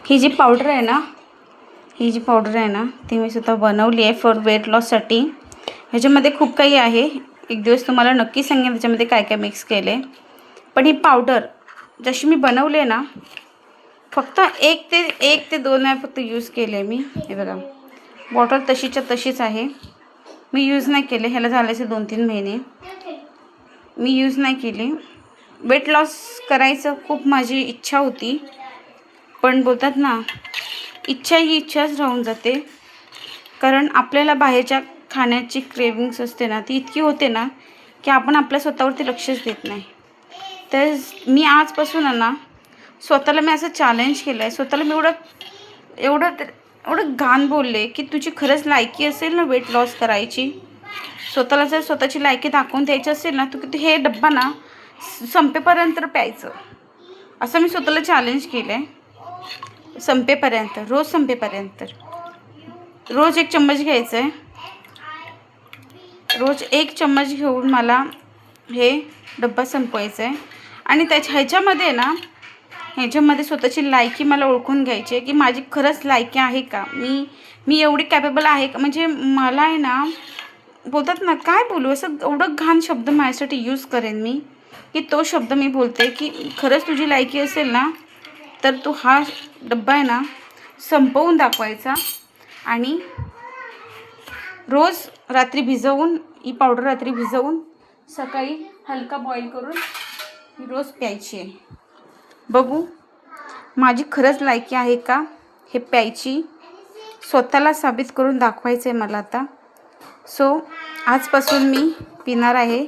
ही जी powder आहे ना, ती मी स्वतः बनवली आहे फॉर वेट लॉससाठी. ह्याच्यामध्ये खूप काही आहे. एक दिवस तुम्हाला नक्की सांगेन त्याच्यामध्ये काय काय मिक्स केलं आहे. पण ही पावडर जशी मी बनवली आहे ना, फक्त एक ते 2 वेळा फक्त यूज केले मी. हे बघा, बॉटल तशीच्या तशीच आहे. मी यूज नाही केले. ह्याला झाले असे 2-3 महिने मी यूज नाही केली. वेट लॉस करायचं खूप माझी इच्छा होती, पण बोलतात ना, इच्छा ही इच्छाच राहून जाते. कारण आपल्याला बाहेरच्या खाण्याची क्रेविंग्स असते ना, ती इतकी होते ना की आपण आपल्या स्वतःवरती लक्षच देत नाही. तर मी आजपासून आहे ना, स्वतःला मी असं चॅलेंज केलं आहे. स्वतःला मी एवढं घाण बोलले की तुझी खरंच लायकी असेल ना वेट लॉस करायची, स्वतःला जर स्वतःची लायकी दाखवून द्यायची असेल ना, तर हे डब्बा ना संपेपर्यंत प्यायचं. असं मी स्वतःला चॅलेंज केलं आहे. संपेपर्यंत, रोज संपेपर्यंत. रोज 1 चम्मच घ्यायचं आहे. रोज 1 चम्मच घेऊन मला हे डब्बा संपवायचं आहे. आणि ह्याच्यामध्ये स्वतःची लायकी मला ओळखून घ्यायची आहे की माझी खरंच लायकी आहे का, मी एवढी कॅपेबल आहे का. म्हणजे मला आहे ना, बोलतात ना, काय बोलू, असं एवढं घाण शब्द माझ्यासाठी यूज करेन मी की तो शब्द मी बोलते की खरंच तुझी लायकी असेल ना, तर तू हा डब्बा आहे ना संपवून दाखवायचा. आणि रोज रात्री भिजवून, ही पावडर रात्री भिजवून सकाळी हलका बॉईल करून ही रोज प्यायची आहे. बघू माझी खरंच लायकी आहे का हे प्यायची. स्वतःला साबित करून दाखवायचं आहे मला आता. सो आजपासून मी पिणार आहे.